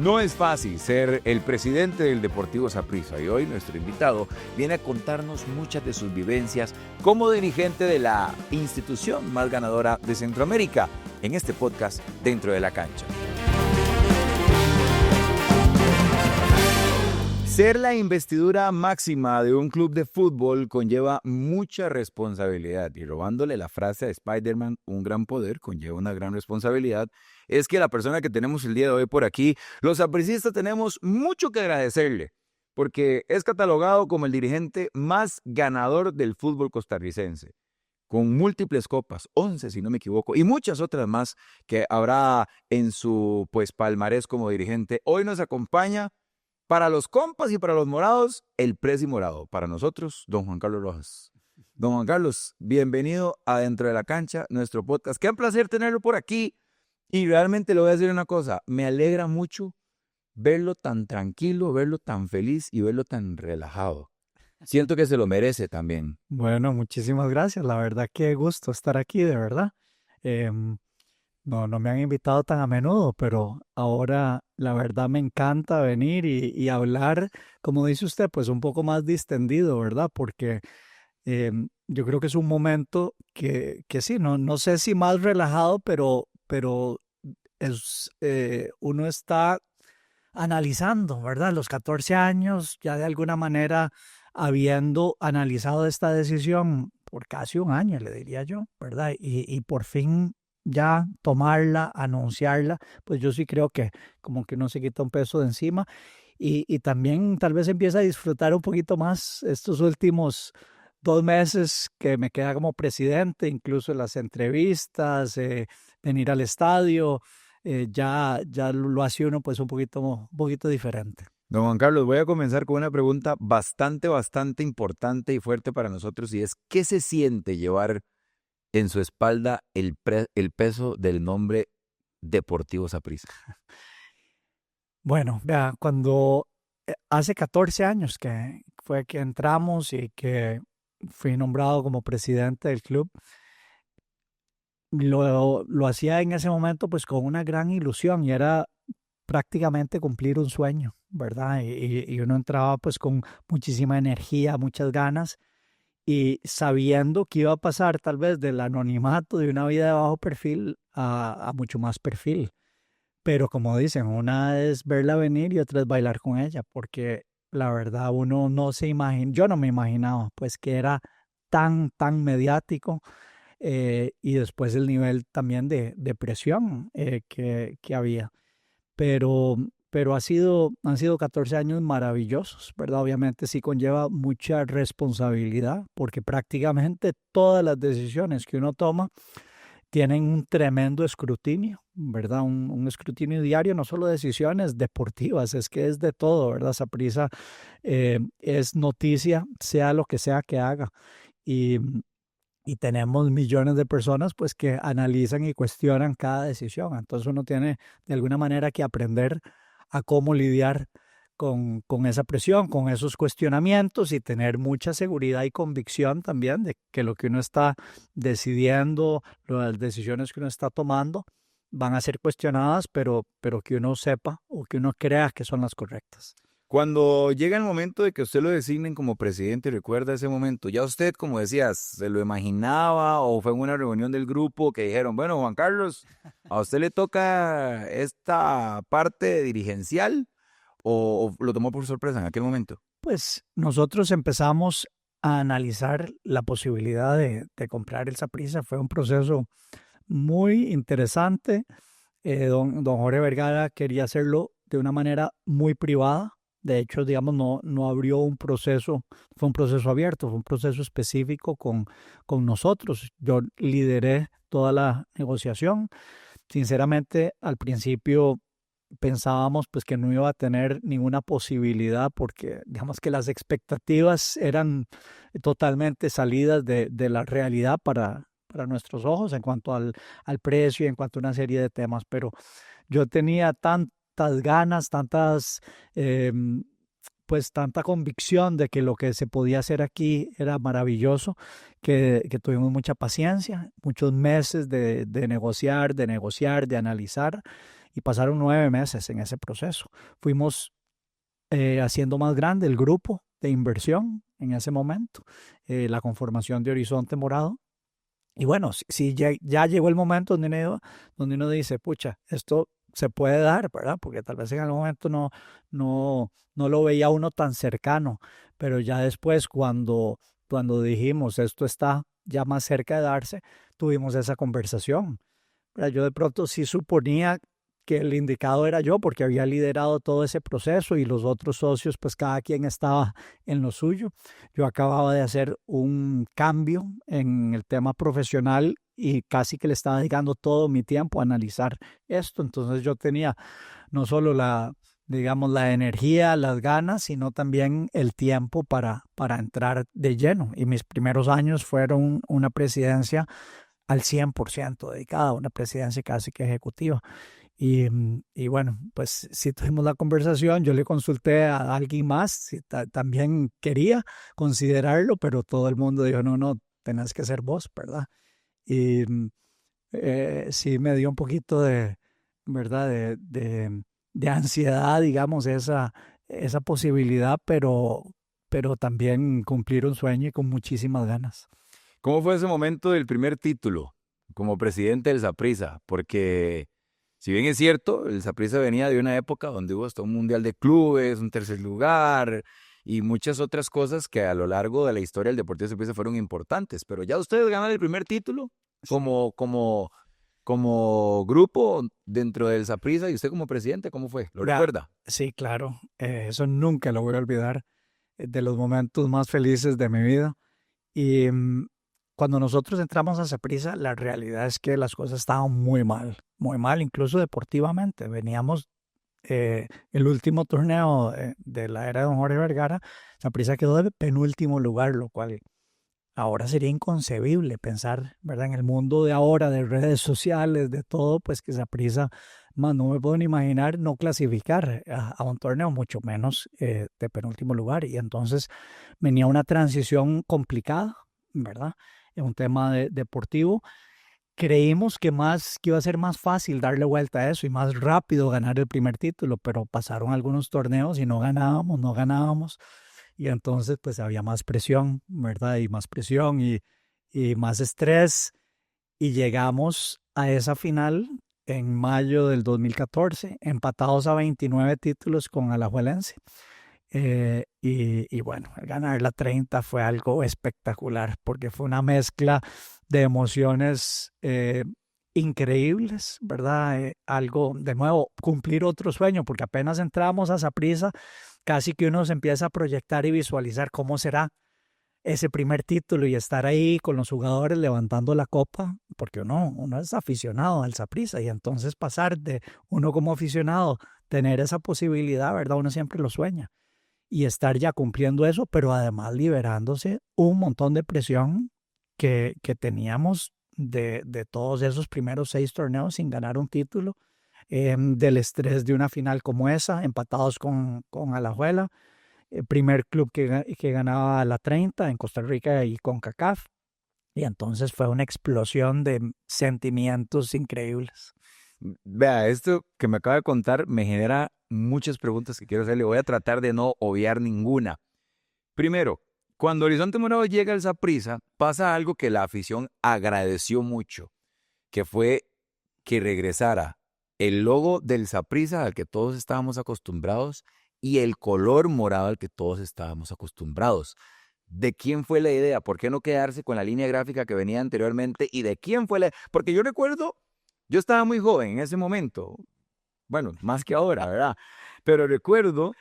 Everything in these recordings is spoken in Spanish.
No es fácil ser el presidente del Deportivo Saprissa y hoy nuestro invitado viene a contarnos muchas de sus vivencias como dirigente de la institución más ganadora de Centroamérica en este podcast Dentro de la Cancha. Ser la investidura máxima de un club de fútbol conlleva mucha responsabilidad y robándole la frase a Spider-Man, un gran poder conlleva una gran responsabilidad, es que la persona que tenemos el día de hoy por aquí, los sapricistas tenemos mucho que agradecerle porque es catalogado como el dirigente más ganador del fútbol costarricense, con múltiples copas, 11 si no me equivoco, y muchas otras más que habrá en su palmarés como dirigente. Hoy nos acompaña para los compas y para los morados, el Presi Morado. Para nosotros, don Juan Carlos Rojas. Don Juan Carlos, bienvenido a Dentro de la Cancha, nuestro podcast. Qué placer tenerlo por aquí. Y realmente le voy a decir una cosa, me alegra mucho verlo tan tranquilo, verlo tan feliz y verlo tan relajado. Siento que se lo merece también. Bueno, muchísimas gracias. La verdad, qué gusto estar aquí, de verdad. No me han invitado tan a menudo, pero ahora la verdad me encanta venir y hablar, como dice usted, pues un poco más distendido, ¿verdad? Porque yo creo que es un momento que sí, no sé si más relajado, pero uno está analizando, ¿verdad? Los 14 años, ya de alguna manera habiendo analizado esta decisión por casi un año, le diría yo, ¿verdad? Y por fin ya tomarla, anunciarla, pues yo sí creo que como que uno se quita un peso de encima y también tal vez empieza a disfrutar un poquito más estos últimos 2 meses que me queda como presidente, incluso en las entrevistas, venir al estadio, ya lo hace uno pues un poquito diferente. Don Juan Carlos, voy a comenzar con una pregunta bastante importante y fuerte para nosotros y es, ¿qué se siente llevar en su espalda el peso del nombre Deportivo Saprissa? Bueno, vea, cuando hace 14 años que fue que entramos y que fui nombrado como presidente del club, lo hacía en ese momento pues con una gran ilusión y era prácticamente cumplir un sueño, ¿verdad? Y uno entraba pues con muchísima energía, muchas ganas y sabiendo que iba a pasar tal vez del anonimato de una vida de bajo perfil a mucho más perfil. Pero como dicen, una es verla venir y otra es bailar con ella, porque la verdad uno no se imagina, yo no me imaginaba pues que era tan mediático y después el nivel también de presión que había. Pero han sido 14 años maravillosos, ¿verdad? Obviamente sí conlleva mucha responsabilidad, porque prácticamente todas las decisiones que uno toma tienen un tremendo escrutinio, ¿verdad? Un escrutinio diario, no solo decisiones deportivas, es que es de todo, ¿verdad? Saprissa es noticia, sea lo que sea que haga. Y tenemos millones de personas pues que analizan y cuestionan cada decisión. Entonces uno tiene de alguna manera que aprender a cómo lidiar con esa presión, con esos cuestionamientos y tener mucha seguridad y convicción también de que lo que uno está decidiendo, las decisiones que uno está tomando van a ser cuestionadas, pero que uno sepa o que uno crea que son las correctas. Cuando llega el momento de que usted lo designen como presidente, ¿recuerda ese momento? Ya usted, como decías, ¿se lo imaginaba o fue en una reunión del grupo que dijeron, bueno, Juan Carlos, a usted le toca esta parte dirigencial o lo tomó por sorpresa en aquel momento? Pues nosotros empezamos a analizar la posibilidad de comprar el Saprissa. Fue un proceso muy interesante. Don Jorge Vergara quería hacerlo de una manera muy privada. De hecho, digamos, no abrió un proceso, fue un proceso abierto, fue un proceso específico con nosotros. Yo lideré toda la negociación. Sinceramente, al principio pensábamos pues que no iba a tener ninguna posibilidad porque digamos que las expectativas eran totalmente salidas de la realidad para nuestros ojos en cuanto al precio y en cuanto a una serie de temas, pero yo tenía tantas ganas, pues tanta convicción de que lo que se podía hacer aquí era maravilloso, que tuvimos mucha paciencia, muchos meses de negociar, de analizar, y pasaron 9 meses en ese proceso. Fuimos haciendo más grande el grupo de inversión en ese momento, la conformación de Horizonte Morado. Y bueno, si ya llegó el momento donde uno dice, pucha, esto se puede dar, ¿verdad? Porque tal vez en algún momento no lo veía uno tan cercano, pero ya después cuando dijimos esto está ya más cerca de darse, tuvimos esa conversación. ¿Verdad? Yo de pronto sí suponía que el indicado era yo porque había liderado todo ese proceso y los otros socios, pues cada quien estaba en lo suyo. Yo acababa de hacer un cambio en el tema profesional y casi que le estaba dedicando todo mi tiempo a analizar esto. Entonces yo tenía no solo digamos, la energía, las ganas, sino también el tiempo para entrar de lleno. Y mis primeros años fueron una presidencia al 100% dedicada, a una presidencia casi que ejecutiva. Y bueno, pues sí tuvimos la conversación, yo le consulté a alguien más si también quería considerarlo, pero todo el mundo dijo, no, tenés que ser vos, ¿verdad? Y sí me dio un poquito de, ¿verdad? De ansiedad, digamos, esa posibilidad, pero también cumplir un sueño y con muchísimas ganas. ¿Cómo fue ese momento del primer título como presidente del Saprissa? Porque si bien es cierto, el Saprissa venía de una época donde hubo hasta un mundial de clubes, un tercer lugar y muchas otras cosas que a lo largo de la historia del Deportivo Saprissa fueron importantes. Pero ya ustedes ganan el primer título como grupo dentro del Saprissa y usted como presidente, ¿cómo fue? ¿Lo recuerda? Sí, claro. Eso nunca lo voy a olvidar. De los momentos más felices de mi vida. Y cuando nosotros entramos a Saprissa, la realidad es que las cosas estaban muy mal, incluso deportivamente. Veníamos el último torneo de la era de don Jorge Vergara, Saprissa quedó de penúltimo lugar, lo cual ahora sería inconcebible pensar, ¿verdad? En el mundo de ahora, de redes sociales, de todo, pues que Saprissa, más no me puedo ni imaginar no clasificar a un torneo, mucho menos de penúltimo lugar. Y entonces venía una transición complicada, ¿verdad? En un tema deportivo. Creímos que iba a ser más fácil darle vuelta a eso y más rápido ganar el primer título, pero pasaron algunos torneos y no ganábamos. Y entonces pues había más presión, ¿verdad? Y más presión y más estrés. Y llegamos a esa final en mayo del 2014, empatados a 29 títulos con Alajuelense. Y bueno, ganar la 30 fue algo espectacular porque fue una mezcla de emociones increíbles, ¿verdad? Algo, de nuevo, cumplir otro sueño, porque apenas entramos a Saprissa, casi que uno se empieza a proyectar y visualizar cómo será ese primer título y estar ahí con los jugadores levantando la copa, porque uno es aficionado al Saprissa y entonces pasar de uno como aficionado, tener esa posibilidad, ¿verdad? Uno siempre lo sueña y estar ya cumpliendo eso, pero además liberándose un montón de presión que teníamos de todos esos primeros 6 torneos sin ganar un título, del estrés de una final como esa, empatados con Alajuela, el primer club que ganaba la 30 en Costa Rica y con CACAF, y entonces fue una explosión de sentimientos increíbles. Vea, esto que me acaba de contar me genera muchas preguntas que quiero hacerle. Voy a tratar de no obviar ninguna. Primero, cuando Horizonte Morado llega al Saprissa, pasa algo que la afición agradeció mucho, que fue que regresara el logo del Saprissa al que todos estábamos acostumbrados y el color morado al que todos estábamos acostumbrados. ¿De quién fue la idea? ¿Por qué no quedarse con la línea gráfica que venía anteriormente? ¿Y de quién fue la...? Porque yo recuerdo, yo estaba muy joven en ese momento, bueno, más que ahora, ¿verdad? Pero recuerdo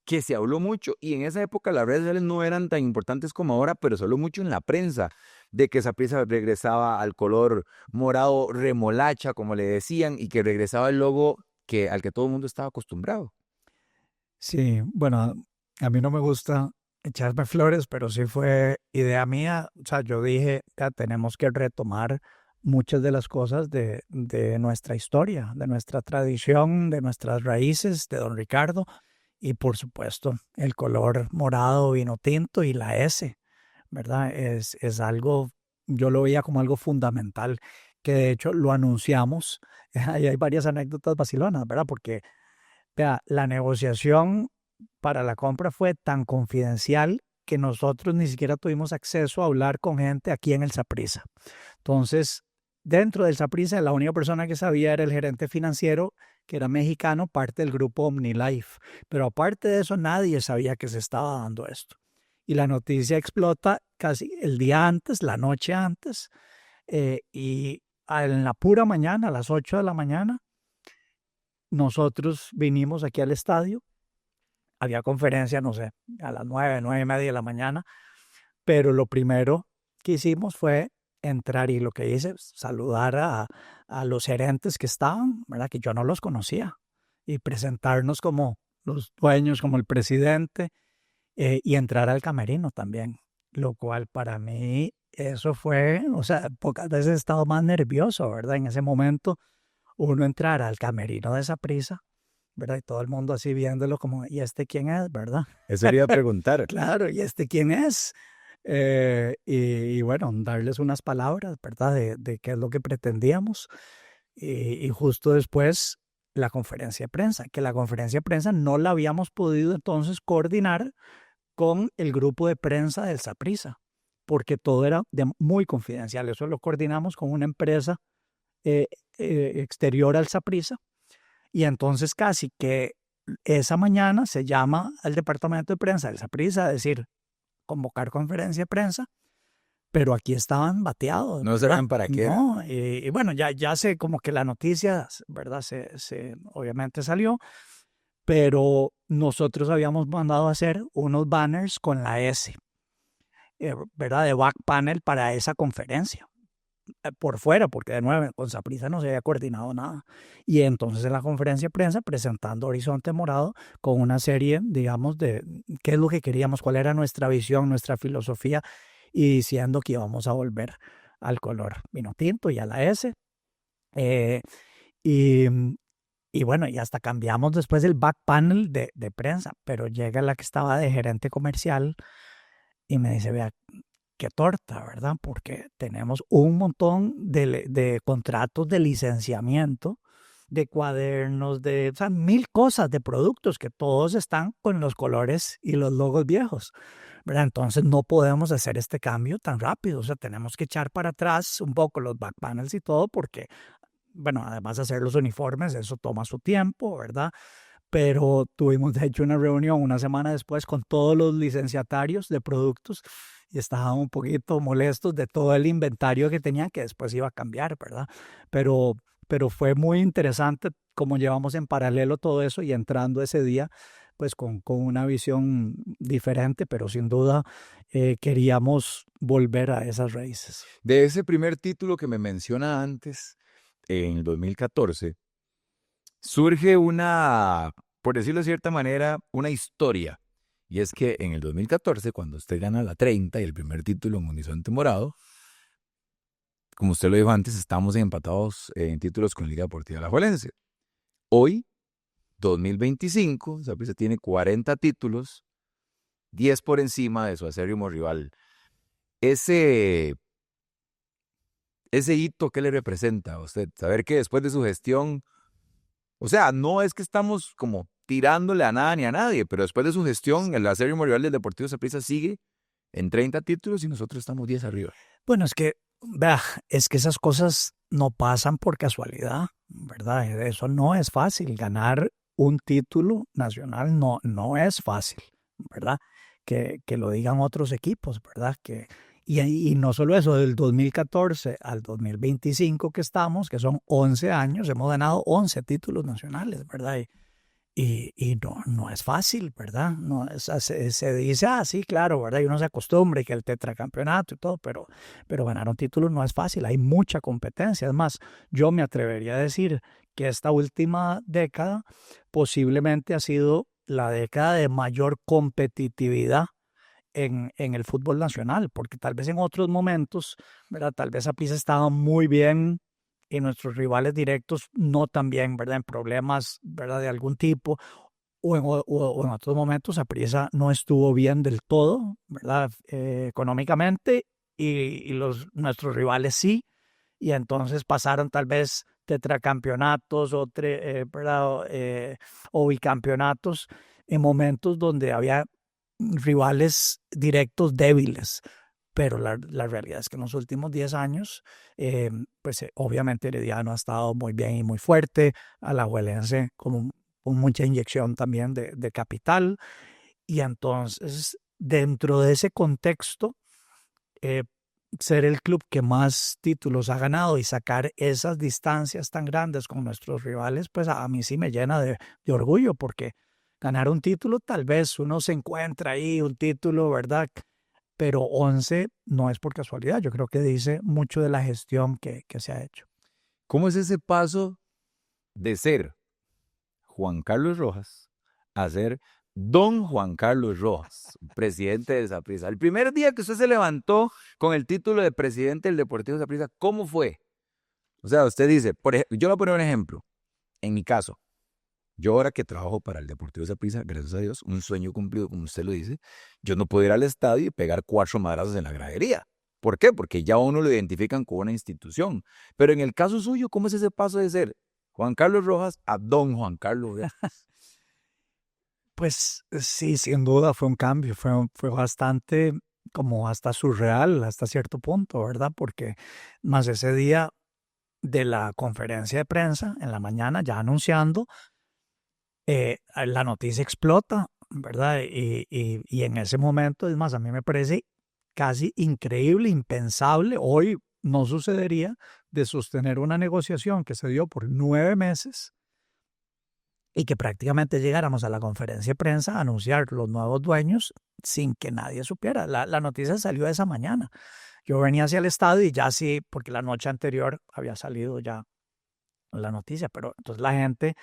que se habló mucho y en esa época las redes sociales no eran tan importantes como ahora, pero se habló mucho en la prensa de que Saprissa regresaba al color morado remolacha, como le decían, y que regresaba el logo al que todo el mundo estaba acostumbrado. Sí, bueno, a mí no me gusta echarme flores, pero sí fue idea mía. O sea, yo dije, ya tenemos que retomar muchas de las cosas de nuestra historia, de nuestra tradición, de nuestras raíces, de don Ricardo. Y por supuesto, el color morado, vino tinto y la S, ¿verdad? Es algo, yo lo veía como algo fundamental. que de hecho lo anunciamos. Ahí hay varias anécdotas vacilonas, ¿verdad? Porque, vea, la negociación para la compra fue tan confidencial que nosotros ni siquiera tuvimos acceso a hablar con gente aquí en el Saprissa. Entonces, dentro del Saprissa, la única persona que sabía era el gerente financiero, que era mexicano, parte del grupo OmniLife. Pero aparte de eso, nadie sabía que se estaba dando esto. Y la noticia explota casi el día antes, la noche antes, y en la pura mañana, a las 8 de la mañana, nosotros vinimos aquí al estadio. Había conferencia, no sé, a las 9:30 de la mañana, pero lo primero que hicimos fue entrar y lo que hice, saludar a los gerentes que estaban, ¿verdad? Que yo no los conocía, y presentarnos como los dueños, como el presidente, y entrar al camerino también, lo cual para mí eso fue, o sea, pocas veces he estado más nervioso, ¿verdad? En ese momento uno entrar al camerino de Saprissa, ¿verdad? Y todo el mundo así viéndolo como, ¿y este quién es, verdad? Eso quería preguntar. Claro, ¿y este quién es? Y bueno, darles unas palabras, ¿verdad? De qué es lo que pretendíamos. Y justo después la conferencia de prensa, que la conferencia de prensa no la habíamos podido entonces coordinar con el grupo de prensa del Saprissa, porque todo era muy confidencial. Eso lo coordinamos con una empresa exterior al Saprissa. Y entonces casi que esa mañana se llama al departamento de prensa del Saprissa a decir, convocar conferencia de prensa, pero aquí estaban bateados. No sabían para qué era. No, y bueno, ya sé como que la noticia, ¿verdad? Obviamente salió, pero nosotros habíamos mandado a hacer unos banners con la S, ¿verdad? De back panel para esa conferencia. Por fuera, porque de nuevo con Saprissa no se había coordinado nada. Y entonces en la conferencia de prensa presentando Horizonte Morado con una serie, digamos, de qué es lo que queríamos, cuál era nuestra visión, nuestra filosofía, y diciendo que íbamos a volver al color vino tinto y a la S. Y, y bueno, y hasta cambiamos después el back panel de prensa, pero llega la que estaba de gerente comercial y me dice, vea, qué torta, ¿verdad? Porque tenemos un montón de contratos de licenciamiento, de cuadernos, o sea, 1000 cosas de productos que todos están con los colores y los logos viejos, ¿verdad? Entonces no podemos hacer este cambio tan rápido, o sea, tenemos que echar para atrás un poco los back panels y todo porque, bueno, además de hacer los uniformes, eso toma su tiempo, ¿verdad? Pero tuvimos de hecho una reunión una semana después con todos los licenciatarios de productos y estaban un poquito molestos de todo el inventario que tenían, que después iba a cambiar, ¿verdad? Pero fue muy interesante cómo llevamos en paralelo todo eso y entrando ese día pues con una visión diferente, pero sin duda queríamos volver a esas raíces. De ese primer título que me menciona antes, en el 2014, surge una, por decirlo de cierta manera, una historia. Y es que en el 2014, cuando usted gana la 30 y el primer título en Horizonte Morado, como usted lo dijo antes, estamos empatados en títulos con Liga Deportiva Alajuelense. Hoy, 2025, Saprissa tiene 40 títulos, 10 por encima de su acérrimo rival. Ese hito, ¿qué le representa a usted? Saber que después de su gestión, o sea, no es que estamos como tirándole a nada ni a nadie, pero después de su gestión, el acérrimo rival del Deportivo Saprissa sigue en 30 títulos y nosotros estamos 10 arriba. Bueno, es que esas cosas no pasan por casualidad, ¿verdad? Eso no es fácil. Ganar un título nacional no es fácil, ¿verdad? Que lo digan otros equipos, ¿verdad? Y no solo eso, del 2014 al 2025 que estamos, que son 11 años, hemos ganado 11 títulos nacionales, ¿verdad? Y no es fácil, ¿verdad? No, se dice, sí, claro, ¿verdad? Y uno se acostumbra y que el tetracampeonato y todo, pero ganar un título no es fácil, hay mucha competencia. Es más, yo me atrevería a decir que esta última década posiblemente ha sido la década de mayor competitividad en el fútbol nacional, porque tal vez en otros momentos, ¿verdad? Tal vez Saprissa estaba muy bien y nuestros rivales directos no tan bien, ¿verdad? En problemas, ¿verdad? De algún tipo, o en otros momentos Saprissa no estuvo bien del todo, ¿verdad? Económicamente, y nuestros rivales sí. y entonces pasaron tal vez tetracampeonatos ¿verdad? O bicampeonatos en momentos donde había rivales directos débiles. Pero la realidad es que en los últimos 10 años, pues obviamente Herediano ha estado muy bien y muy fuerte, Alajuelense con mucha inyección también de capital. Y entonces, dentro de ese contexto, ser el club que más títulos ha ganado y sacar esas distancias tan grandes con nuestros rivales, pues a mí sí me llena de orgullo, porque ganar un título, tal vez uno se encuentra ahí, un título, ¿verdad? Pero 11 no es por casualidad. Yo creo que dice mucho de la gestión que se ha hecho. ¿Cómo es ese paso de ser Juan Carlos Rojas a ser Don Juan Carlos Rojas, presidente del Saprissa? El primer día que usted se levantó con el título de presidente del Deportivo Saprissa, ¿cómo fue? O sea, usted dice, yo le voy a poner un ejemplo. En mi caso, yo ahora que trabajo para el Deportivo Saprissa, gracias a Dios, un sueño cumplido, como usted lo dice, yo no puedo ir al estadio y pegar 4 madrazos en la gradería. ¿Por qué? Porque ya uno lo identifican con una institución. Pero en el caso suyo, ¿cómo es ese paso de ser Juan Carlos Rojas a Don Juan Carlos Rojas? Pues sí, sin duda fue un cambio, fue bastante como hasta surreal hasta cierto punto, ¿verdad? Porque más ese día de la conferencia de prensa en la mañana, ya anunciando, la noticia explota, ¿verdad? Y en ese momento, es más, a mí me parece casi increíble, impensable, hoy no sucedería, de sostener una negociación que se dio por 9 meses y que prácticamente llegáramos a la conferencia de prensa a anunciar los nuevos dueños sin que nadie supiera. La noticia salió esa mañana. Yo venía hacia el estadio y ya sí, porque la noche anterior había salido ya la noticia, pero entonces la gente,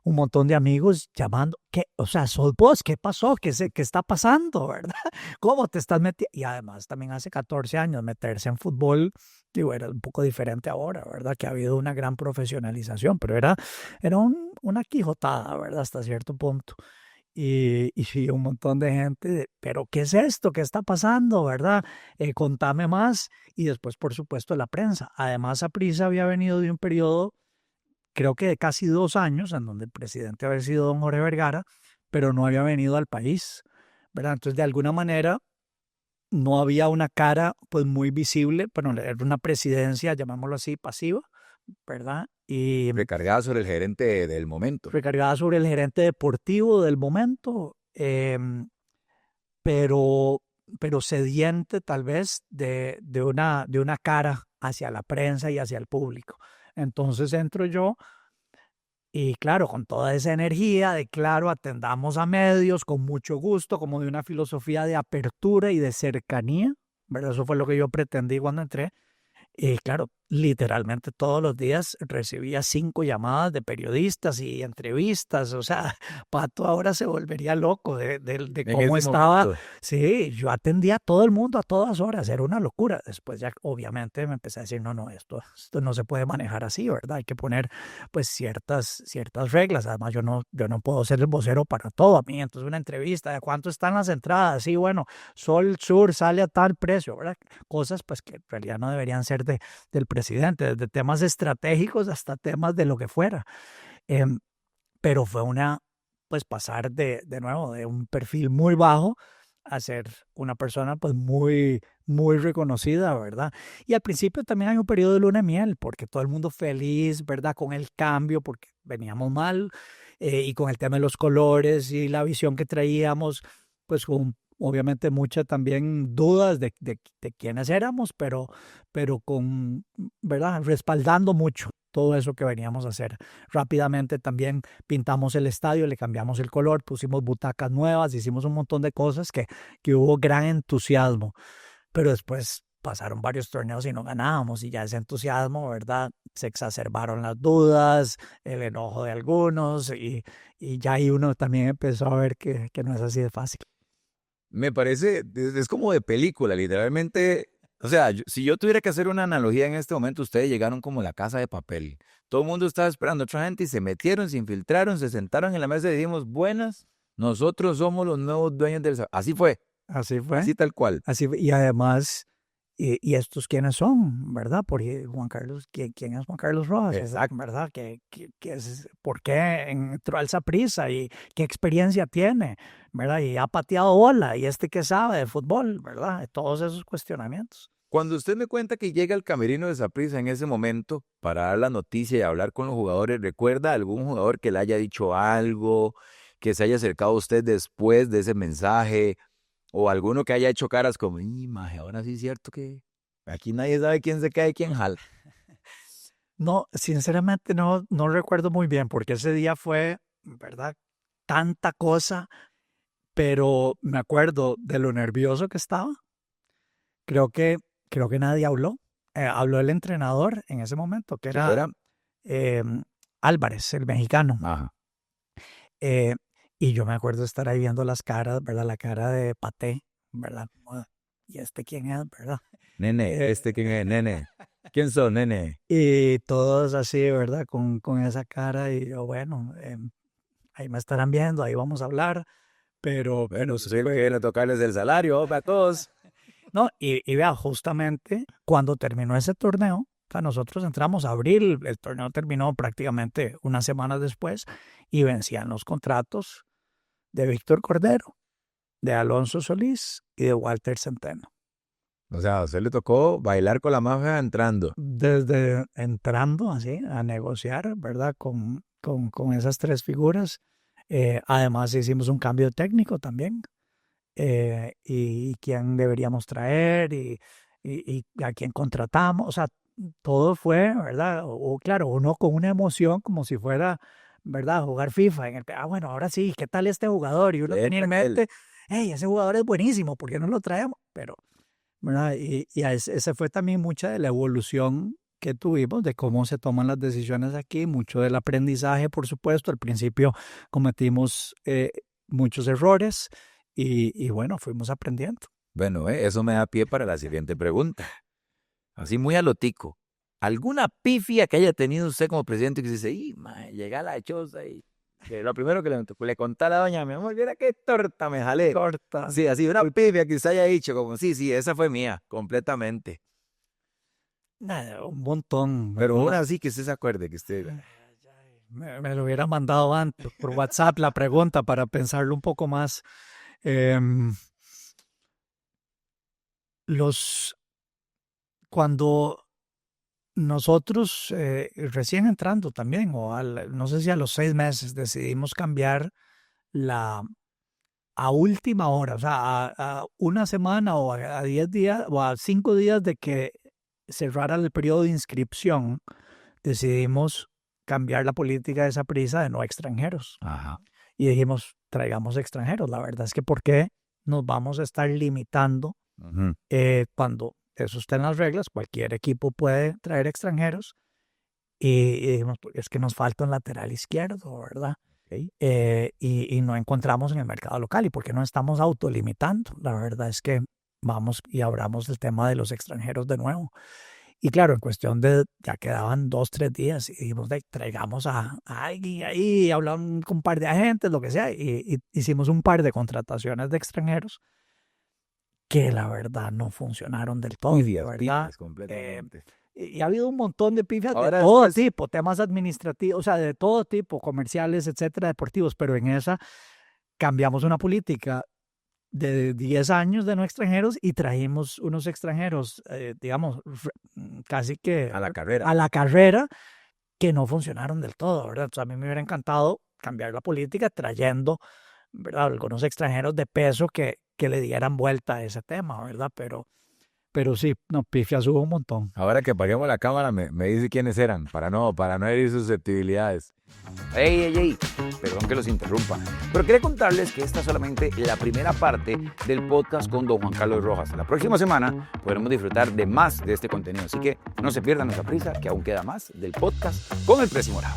un montón de amigos llamando, o sea, sos vos, ¿qué pasó? ¿Qué está pasando? ¿Verdad? ¿Cómo te estás metiendo? Y además también hace 14 años meterse en fútbol, digo, era un poco diferente ahora, ¿verdad? Que ha habido una gran profesionalización, pero era una quijotada, ¿verdad? Hasta cierto punto. Y sí, un montón de gente, pero ¿qué es esto? ¿Qué está pasando? ¿Verdad? Contame más. Y después, por supuesto, la prensa. Además, Saprissa había venido de un periodo, creo que de casi 2 años, en donde el presidente había sido don Jorge Vergara, pero no había venido al país, ¿verdad? Entonces, de alguna manera, no había una cara pues muy visible, pero era una presidencia, llamémoslo así, pasiva, ¿verdad? Y Recargada sobre el gerente del momento. recargada sobre el gerente deportivo del momento, pero sediente tal vez de una cara hacia la prensa y hacia el público. Entonces entro yo y claro, con toda esa energía de claro, atendamos a medios con mucho gusto, como de una filosofía de apertura y de cercanía, ¿verdad? Eso fue lo que yo pretendí cuando entré. Y claro, literalmente todos los días recibía 5 llamadas de periodistas y entrevistas. O sea, Pato ahora se volvería loco de cómo estaba. Momento. Sí, yo atendía a todo el mundo a todas horas, era una locura. Después ya obviamente me empecé a decir, no, esto no se puede manejar así, ¿verdad? Hay que poner pues ciertas reglas. Además, yo no puedo ser el vocero para todo a mí. Entonces una entrevista, ¿de cuánto están las entradas? Sí, bueno, Sol Sur sale a tal precio, ¿verdad? Cosas pues que en realidad no deberían ser del presidente, desde temas estratégicos hasta temas de lo que fuera. Pero fue pues pasar de nuevo, de un perfil muy bajo a ser una persona pues muy, muy reconocida, ¿verdad? Y al principio también hay un periodo de luna de miel, porque todo el mundo feliz, ¿verdad? Con el cambio, porque veníamos mal, y con el tema de los colores y la visión que traíamos, pues con obviamente muchas también dudas de quiénes éramos, pero con, ¿verdad? Respaldando mucho todo eso que veníamos a hacer. Rápidamente también pintamos el estadio, le cambiamos el color, pusimos butacas nuevas, hicimos un montón de cosas que hubo gran entusiasmo, pero después pasaron varios torneos y no ganábamos, y ya ese entusiasmo, ¿verdad? Se exacerbaron las dudas, el enojo de algunos, y ya ahí uno también empezó a ver que no es así de fácil. Me parece, es como de película, literalmente. O sea, si yo tuviera que hacer una analogía en este momento, ustedes llegaron como la Casa de Papel. Todo el mundo estaba esperando a otra gente y se metieron, se infiltraron, se sentaron en la mesa y dijimos, buenas, nosotros somos los nuevos dueños del... Así fue, Así fue. así tal cual. Así, y además ¿Y estos quiénes son? ¿Verdad? Porque Juan Carlos, ¿quién es Juan Carlos Rojas? Exacto. ¿Verdad? ¿Por qué entró al Saprissa? ¿Y qué experiencia tiene? ¿Verdad? Y ha pateado bola. ¿Y qué sabe de fútbol? ¿Verdad? Todos esos cuestionamientos. Cuando usted me cuenta que llega al camerino de Saprissa en ese momento para dar la noticia y hablar con los jugadores, ¿recuerda algún jugador que le haya dicho algo, que se haya acercado a usted después de ese mensaje, o alguno que haya hecho caras como, maje, ahora sí es cierto que aquí nadie sabe quién se cae y quién jala? No, sinceramente no recuerdo muy bien, porque ese día fue, ¿verdad? Tanta cosa, pero me acuerdo de lo nervioso que estaba. Creo que nadie habló. Habló el entrenador en ese momento, que era Álvarez, el mexicano. Ajá. Y yo me acuerdo de estar ahí viendo las caras, ¿verdad? La cara de Paté, ¿verdad? ¿Y quién es, verdad? Nene, ¿quién es? Nene. ¿Quién son, nene? Y todos así, ¿verdad? Con esa cara. Y yo, bueno, ahí me estarán viendo, ahí vamos a hablar. Pero bueno, si quieren tocarles el salario a todos. No, y vea, justamente cuando terminó ese torneo, o sea, nosotros entramos a abril, el torneo terminó prácticamente unas semanas después y vencían los contratos de Víctor Cordero, de Alonso Solís y de Walter Centeno. O sea, a usted le tocó bailar con la mafia entrando. Desde entrando así a negociar, ¿verdad? Con esas tres figuras. Además hicimos un cambio de técnico también. Y quién deberíamos traer y a quién contratamos. O sea, todo fue, ¿verdad? O claro, uno con una emoción como si fuera, ¿verdad? Jugar FIFA. Bueno, ahora sí, ¿qué tal este jugador? Y uno tenía en mente, hey, ese jugador es buenísimo, ¿por qué no lo traemos? Pero, ¿verdad? Y esa fue también mucha de la evolución que tuvimos de cómo se toman las decisiones aquí, mucho del aprendizaje, por supuesto. Al principio cometimos muchos errores. Y bueno, fuimos aprendiendo. Bueno, eso me da pie para la siguiente pregunta. Así muy a lo tico. ¿Alguna pifia que haya tenido usted como presidente que dice, llega a la choza y que lo primero que le conté a la doña, mi amor, mira qué torta me jalé? Torta. Sí, así una pifia que usted haya dicho, como sí, esa fue mía, completamente. Nada, un montón. Pero una así que usted se acuerde que usted... Me lo hubiera mandado antes por WhatsApp la pregunta para pensarlo un poco más. Cuando nosotros recién entrando también, no sé si a los 6 meses decidimos cambiar a última hora, o sea, a una semana o a 10 días o a 5 días de que cerrara el periodo de inscripción, decidimos cambiar la política de Saprissa de no extranjeros. Ajá. Y dijimos, traigamos extranjeros. La verdad es que ¿por qué nos vamos a estar limitando cuando eso está en las reglas? Cualquier equipo puede traer extranjeros. Y dijimos, es que nos falta un lateral izquierdo, ¿verdad? Okay. Y no encontramos en el mercado local. ¿Y por qué no estamos autolimitando? La verdad es que vamos y abramos el tema de los extranjeros de nuevo. Y claro, en cuestión de, ya quedaban 2, 3 días y dijimos, traigamos a alguien ahí, hablamos con un par de agentes, lo que sea, y hicimos un par de contrataciones de extranjeros que la verdad no funcionaron del todo, ¿verdad? Completamente. Y ha habido un montón de pifias de todo tipo, temas administrativos, o sea, de todo tipo, comerciales, etcétera, deportivos, pero en esa cambiamos una política de 10 años de no extranjeros y trajimos unos extranjeros, digamos, casi que a la carrera, que no funcionaron del todo, ¿verdad? Entonces, a mí me hubiera encantado cambiar la política trayendo, ¿verdad?, algunos extranjeros de peso que le dieran vuelta a ese tema, ¿verdad? Pero sí, no, pifias hubo un montón. Ahora que apaguemos la cámara, me dice quiénes eran, para no herir susceptibilidades. Ey, perdón que los interrumpa, pero quería contarles que esta es solamente la primera parte del podcast con don Juan Carlos Rojas. La próxima semana podremos disfrutar de más de este contenido, así que no se pierdan esa prisa, que aún queda más del podcast con el Presi Morado.